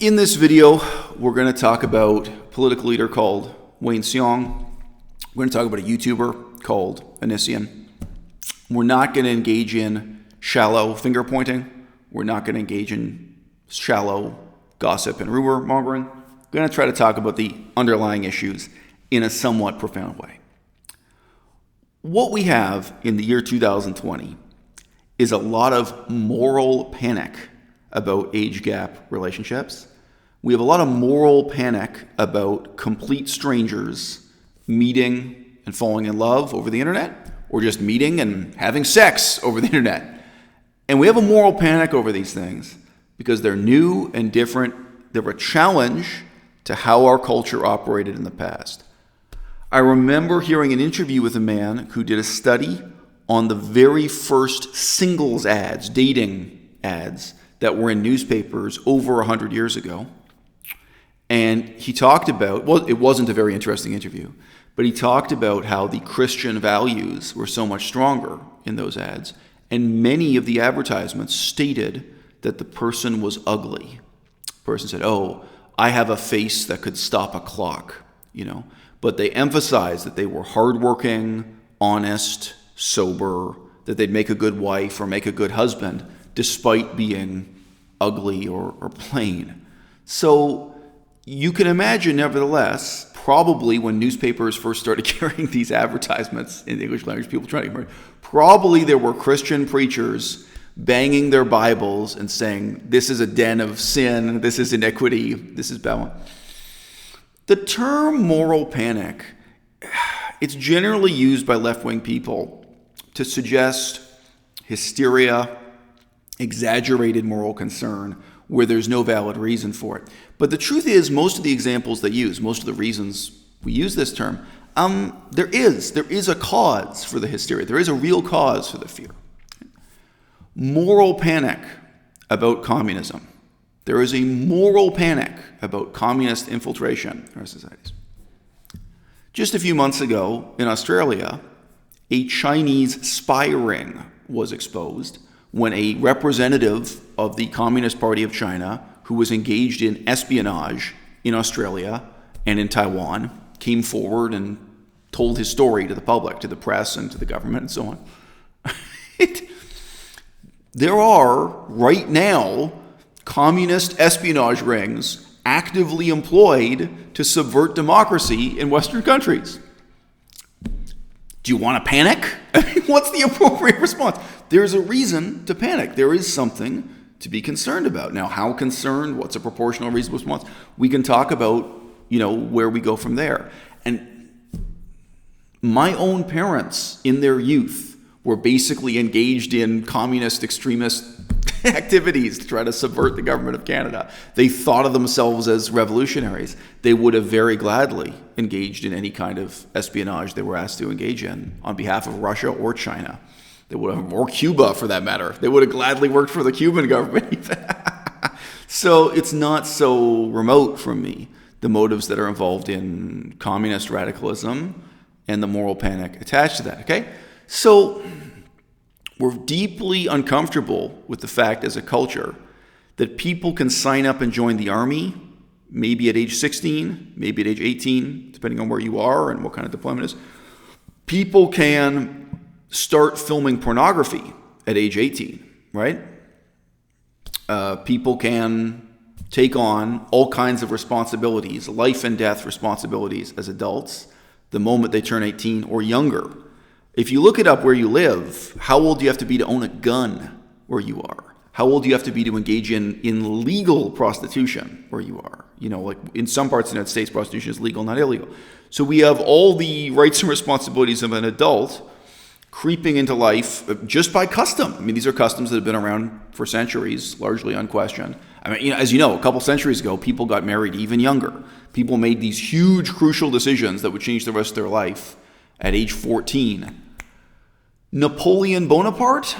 In this video, we're going to talk about a political leader called Wayne Seong. We're going to talk about a YouTuber called Isiah. We're not going to engage in shallow finger pointing. We're not going to engage in shallow gossip and rumor mongering. We're going to try to talk about the underlying issues in a somewhat profound way. What we have in the year 2020 is a lot of moral panic about age gap relationships. We have a lot of moral panic about complete strangers meeting and falling in love over the internet, or just meeting and having sex over the internet. And we have a moral panic over these things because they're new and different. They're a challenge to how our culture operated in the past. I remember hearing an interview with a man who did a study on the very first singles ads, dating ads, that were in newspapers over 100 years ago. And he talked about, well, it wasn't a very interesting interview, but he talked about how the Christian values were so much stronger in those ads. And many of the advertisements stated that the person was ugly. The person said, oh, I have a face that could stop a clock, But they emphasized that they were hardworking, honest, sober, that they'd make a good wife or make a good husband, despite being ugly or plain. So you can imagine, nevertheless, probably when newspapers first started carrying these advertisements in the English language, people trying to get married, probably there were Christian preachers banging their Bibles and saying, this is a den of sin, this is iniquity, this is Babylon. The term moral panic, it's generally used by left-wing people to suggest hysteria, exaggerated moral concern where there's no valid reason for it. But the truth is, most of the examples they use, most of the reasons we use this term, there is a cause for the hysteria. There is a real cause for the fear. Moral panic about communism. There is a moral panic about communist infiltration in our societies. Just a few months ago in Australia, a Chinese spy ring was exposed when a representative of the Communist Party of China, who was engaged in espionage in Australia and in Taiwan, came forward and told his story to the public, to the press, and to the government, and so on. There are, right now, communist espionage rings actively employed to subvert democracy in Western countries. Do you want to panic? What's the appropriate response? There's a reason to panic. There is something to be concerned about. Now, how concerned? What's a proportional, reasonable response? We can talk about, where we go from there. And my own parents, in their youth, were basically engaged in communist extremist activities to try to subvert the government of Canada. They thought of themselves as revolutionaries. They would have very gladly engaged in any kind of espionage they were asked to engage in on behalf of Russia or China. They would have, or Cuba for that matter. They would have gladly worked for the Cuban government. So it's not so remote from me, the motives that are involved in communist radicalism and the moral panic attached to that, okay? So we're deeply uncomfortable with the fact as a culture that people can sign up and join the army, maybe at age 16, maybe at age 18, depending on where you are and what kind of deployment is. People can start filming pornography at age 18, right? People can take on all kinds of responsibilities, life and death responsibilities as adults, the moment they turn 18 or younger. If you look it up where you live, how old do you have to be to own a gun where you are? How old do you have to be to engage in legal prostitution where you are? Like in some parts of the United States, prostitution is legal, not illegal. So we have all the rights and responsibilities of an adult creeping into life just by custom. I mean, these are customs that have been around for centuries, largely unquestioned. I mean, as you know, a couple centuries ago, people got married even younger. People made these huge, crucial decisions that would change the rest of their life at age 14. Napoleon Bonaparte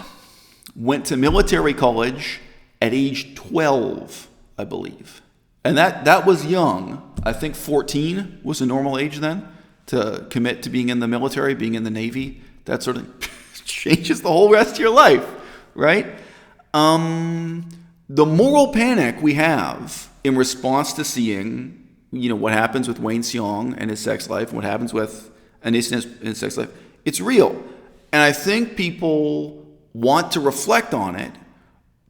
went to military college at age 12, I believe. And that was young. I think 14 was a normal age then to commit to being in the military, being in the Navy. That sort of changes the whole rest of your life, right? The moral panic we have in response to seeing, what happens with Wayne Seong and his sex life, and what happens with Isiah and his sex life, it's real. And I think people want to reflect on it,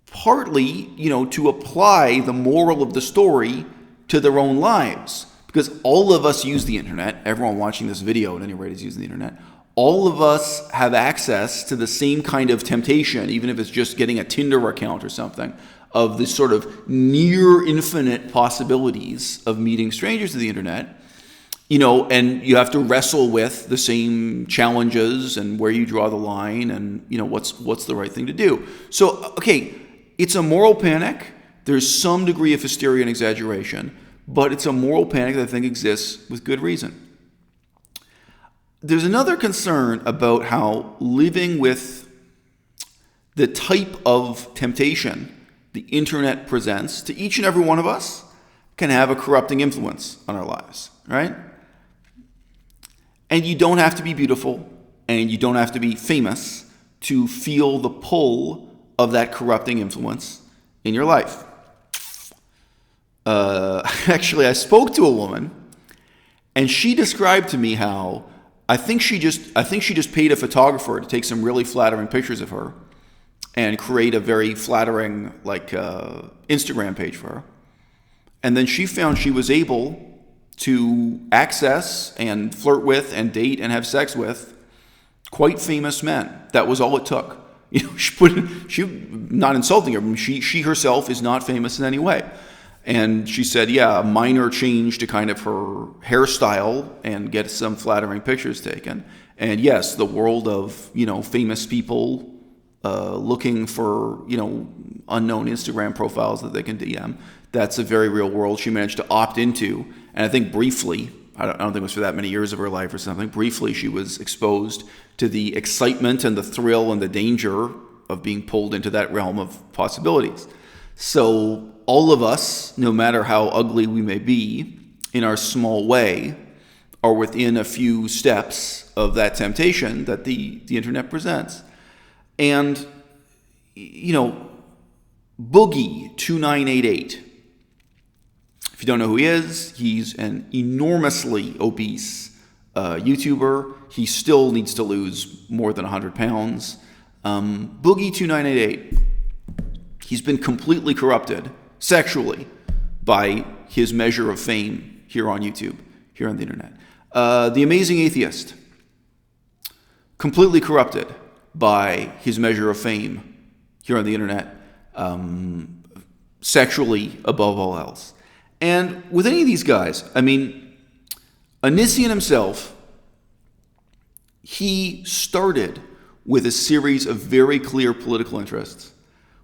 partly, to apply the moral of the story to their own lives. Because all of us use the internet. Everyone watching this video at any rate is using the internet. All of us have access to the same kind of temptation, even if it's just getting a Tinder account or something, of this sort of near infinite possibilities of meeting strangers to the internet. And you have to wrestle with the same challenges and where you draw the line and, what's the right thing to do. So, okay, it's a moral panic. There's some degree of hysteria and exaggeration, but it's a moral panic that I think exists with good reason. There's another concern about how living with the type of temptation the internet presents to each and every one of us can have a corrupting influence on our lives, right? And you don't have to be beautiful and you don't have to be famous to feel the pull of that corrupting influence in your life. Actually, I spoke to a woman, and she described to me how I think she just paid a photographer to take some really flattering pictures of her and create a very flattering Instagram page for her. And then she found she was able to access and flirt with and date and have sex with quite famous men. That was all it took. She not insulting her. She herself is not famous in any way. And she said, a minor change to kind of her hairstyle and get some flattering pictures taken. And yes, the world of, famous people looking for, unknown Instagram profiles that they can DM, that's a very real world she managed to opt into. And I think briefly, I don't think it was for that many years of her life or something, briefly she was exposed to the excitement and the thrill and the danger of being pulled into that realm of possibilities. So all of us, no matter how ugly we may be, in our small way, are within a few steps of that temptation that the internet presents. And, Boogie 2988, if you don't know who he is, he's an enormously obese YouTuber. He still needs to lose more than 100 pounds. Boogie 2988, he's been completely corrupted sexually by his measure of fame here on YouTube, here on the internet. The Amazing Atheist, completely corrupted by his measure of fame here on the internet, sexually above all else. And with any of these guys, Isiah himself, he started with a series of very clear political interests,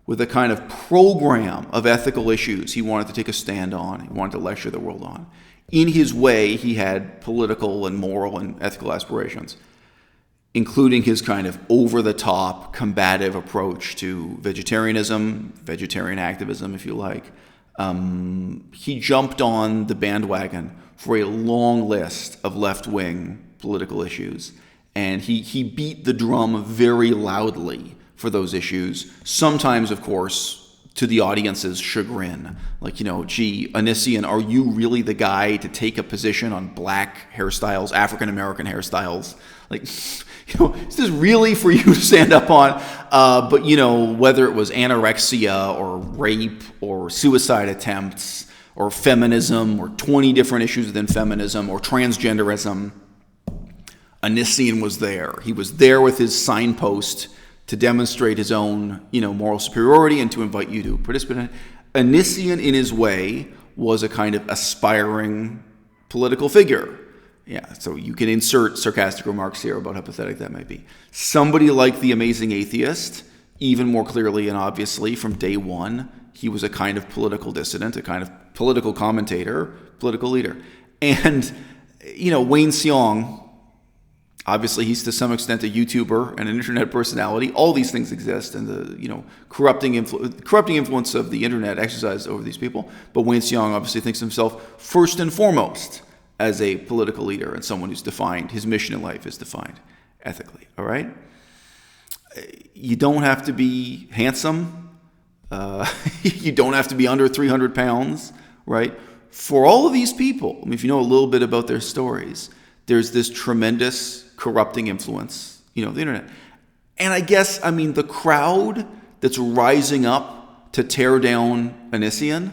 with a kind of program of ethical issues he wanted to take a stand on, he wanted to lecture the world on. In his way, he had political and moral and ethical aspirations, including his kind of over-the-top, combative approach to vegetarianism, vegetarian activism, if you like. He jumped on the bandwagon for a long list of left-wing political issues, and he beat the drum very loudly for those issues, sometimes, of course, to the audience's chagrin. Isiah, are you really the guy to take a position on black hairstyles, African-American hairstyles? Is this really for you to stand up on? But whether it was anorexia or rape or suicide attempts or feminism or 20 different issues within feminism or transgenderism, Isiah was there. He was there with his signpost to demonstrate his own, moral superiority and to invite you to participate in it. Isiah, in his way, was a kind of aspiring political figure. Yeah, so you can insert sarcastic remarks here about how pathetic that might be. Somebody like the Amazing Atheist, even more clearly and obviously from day one, he was a kind of political dissident, a kind of political commentator, political leader. And, Wayne Seong, obviously he's to some extent a YouTuber and an internet personality. All these things exist, and the corrupting influence of the internet exercised over these people. But Wayne Seong obviously thinks of himself first and foremost as a political leader and someone who's defined, his mission in life is defined ethically, all right? You don't have to be handsome. You don't have to be under 300 pounds right? For all of these people, I mean, if you know a little bit about their stories, there's this tremendous corrupting influence, of the internet. And I guess, I mean, the crowd that's rising up to tear down Isiah,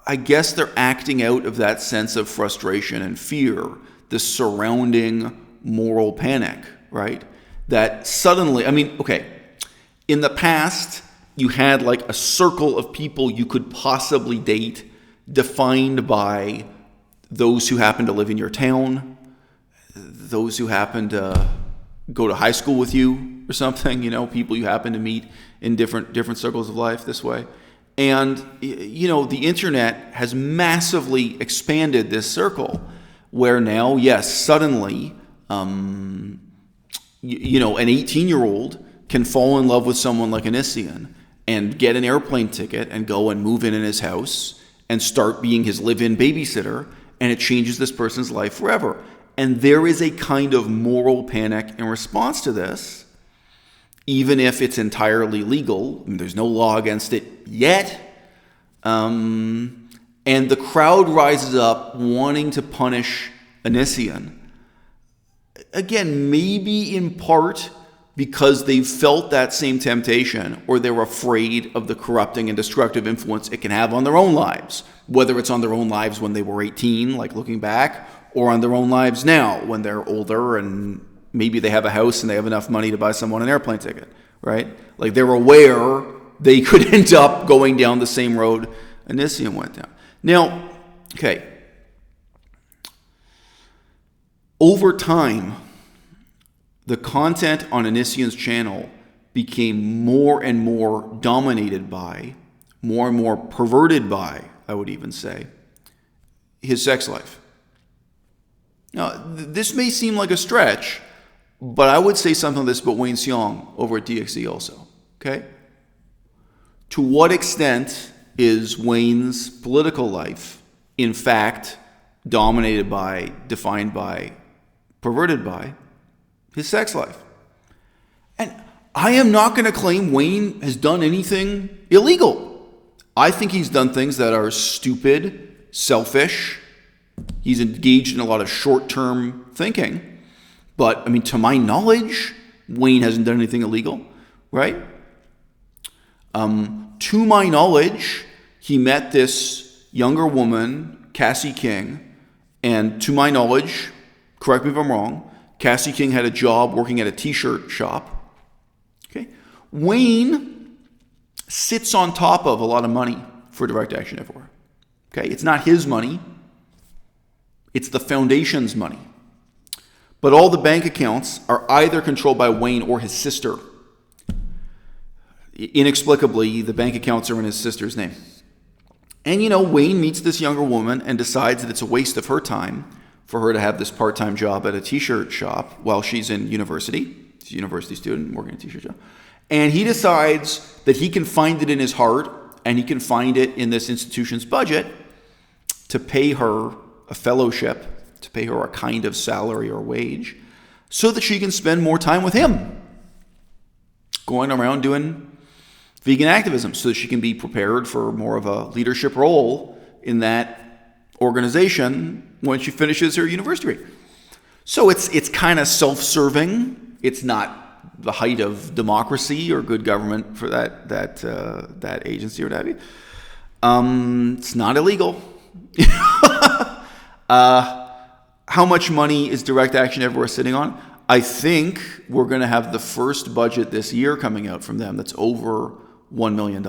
I guess they're acting out of that sense of frustration and fear, the surrounding moral panic, right? That suddenly, I mean, okay, in the past, you had a circle of people you could possibly date defined by those who happen to live in your town, those who happen to go to high school with you or something, people you happen to meet in different circles of life this way. And, the internet has massively expanded this circle where now, yes, suddenly, an 18-year-old can fall in love with someone like Isiah and get an airplane ticket and go and move in his house and start being his live-in babysitter, and it changes this person's life forever. And there is a kind of moral panic in response to this, even if it's entirely legal. I mean, there's no law against it yet. And the crowd rises up wanting to punish Isiah. Again, maybe in part because they've felt that same temptation, or they're afraid of the corrupting and destructive influence it can have on their own lives, whether it's on their own lives when they were 18, looking back, or on their own lives now when they're older and maybe they have a house and they have enough money to buy someone an airplane ticket, right? They're aware they could end up going down the same road Isiah went down. Now, okay, over time, the content on Isiah's channel became more and more dominated by, more and more perverted by, I would even say, his sex life. Now, this may seem like a stretch, but I would say something like this about Wayne Siong over at DXE also, okay? To what extent is Wayne's political life, in fact, dominated by, defined by, perverted by his sex life? And I am not going to claim Wayne has done anything illegal. I think he's done things that are stupid, selfish. He's engaged in a lot of short-term thinking. But, I mean, to my knowledge, Wayne hasn't done anything illegal, right? To my knowledge, he met this younger woman, Cassie King, and to my knowledge, correct me if I'm wrong, Cassie King had a job working at a t-shirt shop. Okay, Wayne sits on top of a lot of money for Direct Action Everywhere. Okay, it's not his money. It's the foundation's money. But all the bank accounts are either controlled by Wayne or his sister. Inexplicably, the bank accounts are in his sister's name. And Wayne meets this younger woman and decides that it's a waste of her time for her to have this part-time job at a t-shirt shop while she's in university. She's a university student working at a t-shirt shop. And he decides that he can find it in his heart, and he can find it in this institution's budget to pay her a fellowship, to pay her a kind of salary or wage, so that she can spend more time with him, going around doing vegan activism, so that she can be prepared for more of a leadership role in that organization when she finishes her university degree. So it's kind of self-serving. It's not the height of democracy or good government for that agency or what have you. It's not illegal. How much money is Direct Action Everywhere sitting on? I think we're going to have the first budget this year coming out from them that's over $1 million.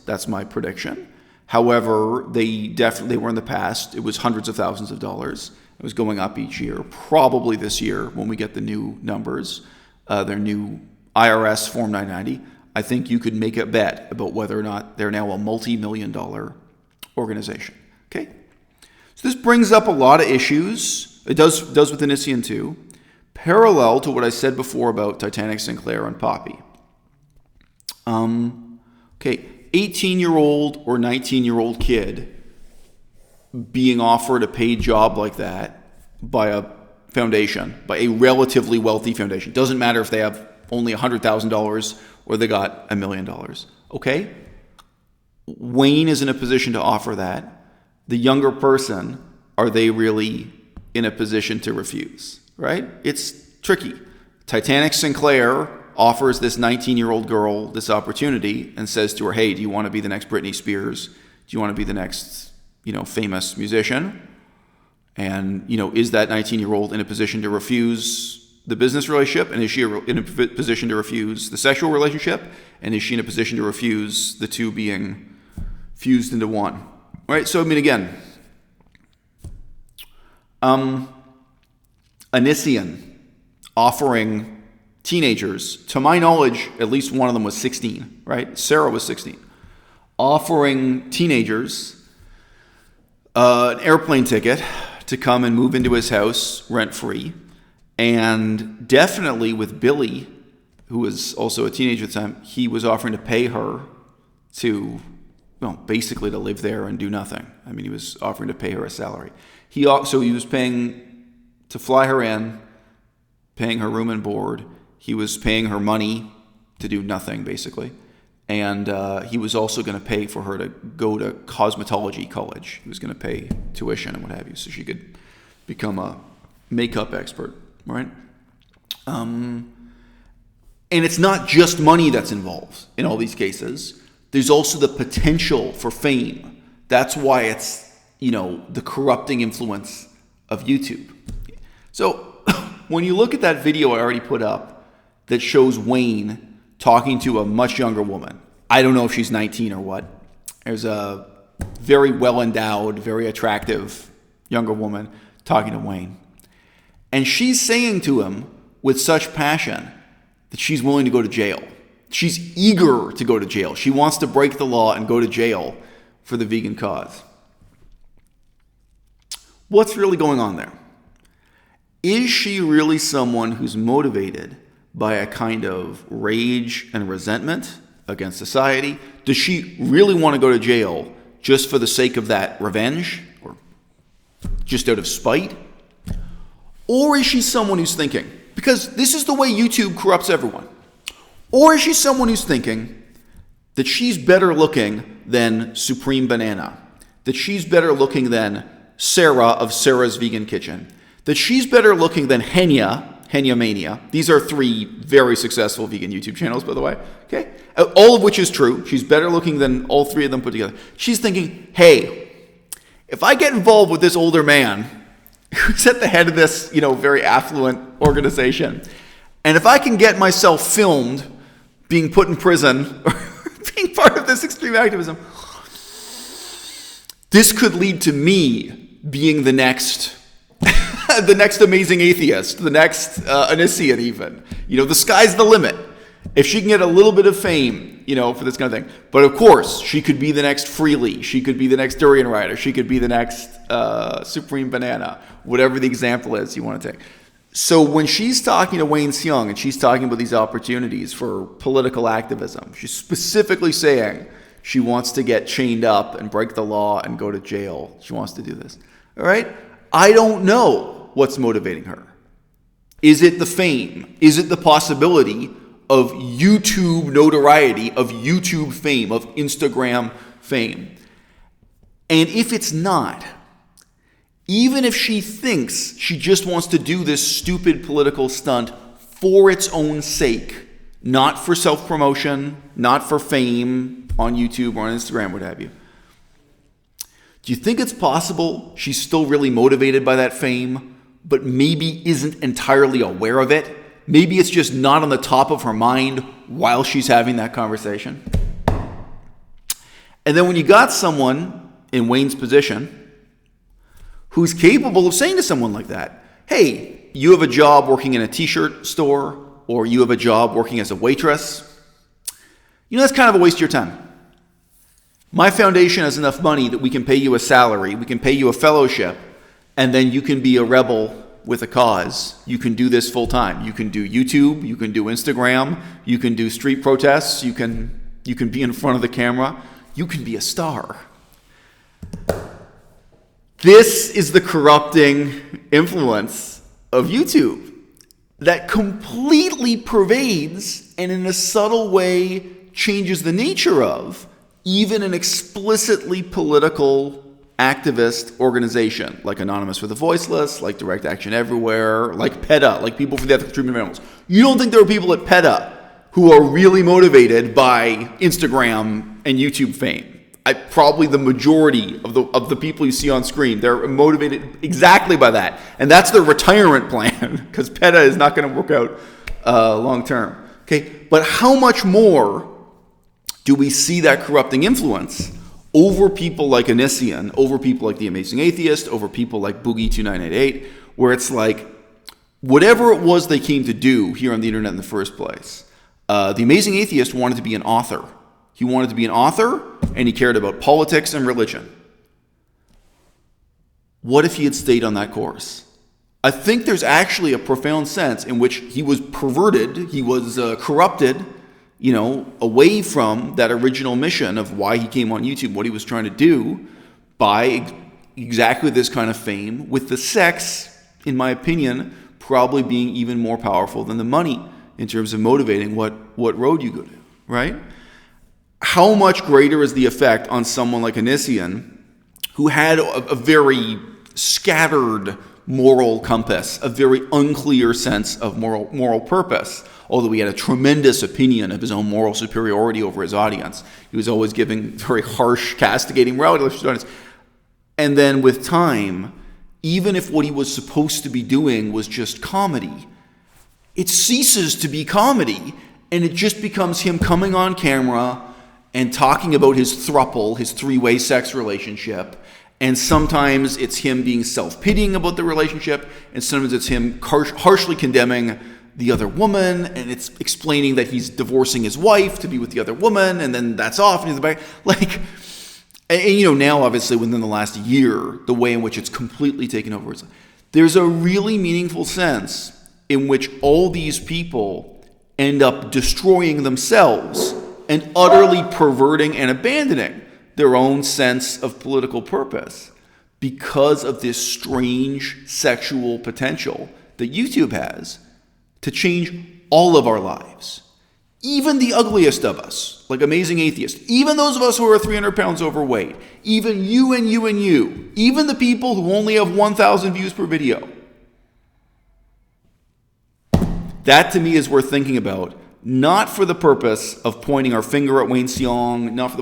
That's my prediction. However, they were in the past. It was hundreds of thousands of dollars. It was going up each year. Probably this year, when we get the new numbers, their new IRS Form 990, I think you could make a bet about whether or not they're now a multi-million-dollar organization. Okay? So this brings up a lot of issues. It does with Isiah too. Parallel to what I said before about Titanic Sinclair and Poppy. Okay, 18-year-old or 19-year-old kid being offered a paid job like that by a foundation, by a relatively wealthy foundation. Doesn't matter if they have only $100,000 or they got $1 million. Okay? Wayne is in a position to offer that. The younger person, are they really in a position to refuse, right? It's tricky. Titanic Sinclair offers this 19-year-old girl this opportunity and says to her, hey, do you want to be the next Britney Spears? Do you want to be the next, famous musician? And, is that 19-year-old in a position to refuse the business relationship? And is she in a position to refuse the sexual relationship? And is she in a position to refuse the two being fused into one? Right? So, again, Isiah offering teenagers, to my knowledge, at least one of them was 16, right? Sarah was 16. Offering teenagers an airplane ticket to come and move into his house rent-free. And definitely with Billy, who was also a teenager at the time, he was offering to pay her to, basically to live there and do nothing. He was offering to pay her a salary. He was paying to fly her in, paying her room and board. He was paying her money to do nothing, basically. And he was also going to pay for her to go to cosmetology college. He was going to pay tuition and what have you, so she could become a makeup expert, right? And it's not just money that's involved in all these cases. There's also the potential for fame. That's why it's, the corrupting influence of YouTube. So when you look at that video I already put up that shows Wayne talking to a much younger woman, I don't know if she's 19 or what. There's a very well-endowed, very attractive younger woman talking to Wayne. And she's saying to him with such passion that she's willing to go to jail. She's eager to go to jail. She wants to break the law and go to jail for the vegan cause. What's really going on there? Is she really someone who's motivated by a kind of rage and resentment against society? Does she really want to go to jail just for the sake of that revenge or just out of spite? Or is she someone who's thinking, because this is the way YouTube corrupts everyone, or is she someone who's thinking that she's better looking than Supreme Banana, that she's better looking than Sarah of Sarah's Vegan Kitchen, that she's better looking than Henya Mania. These are 3 very successful vegan YouTube channels, by the way. Okay, all of which is true. She's better looking than all 3 of them put together. She's thinking, hey, if I get involved with this older man who's at the head of this, very affluent organization, and if I can get myself filmed being put in prison or being part of this extreme activism, this could lead to me being the next the next amazing atheist, the next Isiah even. The sky's the limit. If she can get a little bit of fame, for this kind of thing. But of course, she could be the next Freely. She could be the next Durian Rider. She could be the next Supreme Banana. Whatever the example is you want to take. So when she's talking to Wayne Isiah and she's talking about these opportunities for political activism, she's specifically saying she wants to get chained up and break the law and go to jail. She wants to do this. All right? I don't know what's motivating her. Is it the fame? Is it the possibility of YouTube notoriety, of YouTube fame, of Instagram fame? And if it's not, even if she thinks she just wants to do this stupid political stunt for its own sake, not for self-promotion, not for fame on YouTube or on Instagram, what have you, do you think it's possible she's still really motivated by that fame, but maybe isn't entirely aware of it? Maybe it's just not on the top of her mind while she's having that conversation. And then when you got someone in Wayne's position who's capable of saying to someone like that, hey, you have a job working in a t-shirt store, or you have a job working as a waitress, that's kind of a waste of your time. My foundation has enough money that we can pay you a salary, we can pay you a fellowship, and then you can be a rebel with a cause. You can do this full time. You can do YouTube, you can do Instagram, you can do street protests, you can be in front of the camera, you can be a star. This is the corrupting influence of YouTube that completely pervades and in a subtle way changes the nature of even an explicitly political activist organization like Anonymous for the Voiceless, like Direct Action Everywhere, like PETA, like People for the Ethical Treatment of Animals. You don't think there are people at PETA who are really motivated by Instagram and YouTube fame? Probably the majority of the people you see on screen, they're motivated exactly by that. And that's their retirement plan, because PETA is not going to work out long term. Okay, but how much more do we see that corrupting influence over people like Isiah, over people like The Amazing Atheist, over people like Boogie2988, where it's like, whatever it was they came to do here on the internet in the first place, The Amazing Atheist wanted to be an author. He wanted to be an author, and he cared about politics and religion. What if he had stayed on that course? I think there's actually a profound sense in which he was perverted, he was corrupted, away from that original mission of why he came on YouTube, what he was trying to do, by exactly this kind of fame, with the sex, in my opinion, probably being even more powerful than the money in terms of motivating what road you go to, right? How much greater is the effect on someone like Isiah, who had a very scattered moral compass, a very unclear sense of moral purpose, although he had a tremendous opinion of his own moral superiority over his audience. He was always giving very harsh, castigating morality lectures to his audience. And then with time, even if what he was supposed to be doing was just comedy, it ceases to be comedy, and it just becomes him coming on camera and talking about his throuple, his three-way sex relationship. And sometimes it's him being self-pitying about the relationship, and sometimes it's him harshly condemning the other woman, and it's explaining that he's divorcing his wife to be with the other woman, and then that's off, and he's back. Now obviously within the last year, the way in which it's completely taken over, there's a really meaningful sense in which all these people end up destroying themselves and utterly perverting and abandoning their own sense of political purpose because of this strange sexual potential that YouTube has to change all of our lives. Even the ugliest of us, like Amazing Atheist, even those of us who are 300 pounds overweight, even you and you and you, even the people who only have 1,000 views per video. That to me is worth thinking about. Not for the purpose of pointing our finger at Wayne Seong, not for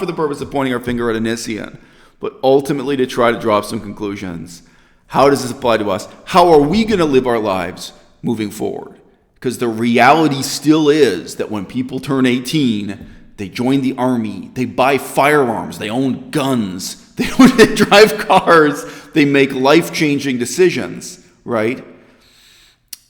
the purpose of pointing our finger at Isiah, but ultimately to try to draw some conclusions. How does this apply to us? How are we going to live our lives moving forward? Because the reality still is that when people turn 18, they join the army, they buy firearms, they own guns, they drive cars, they make life-changing decisions, right?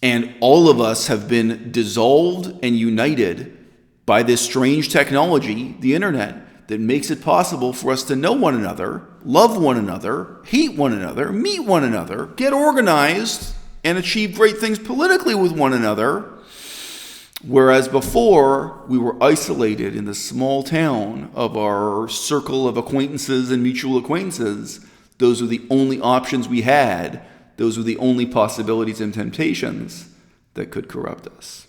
And all of us have been dissolved and united by this strange technology, the internet, that makes it possible for us to know one another, love one another, hate one another, meet one another, get organized, and achieve great things politically with one another. Whereas before, we were isolated in the small town of our circle of acquaintances and mutual acquaintances. Those were the only options we had. Those were the only possibilities and temptations that could corrupt us.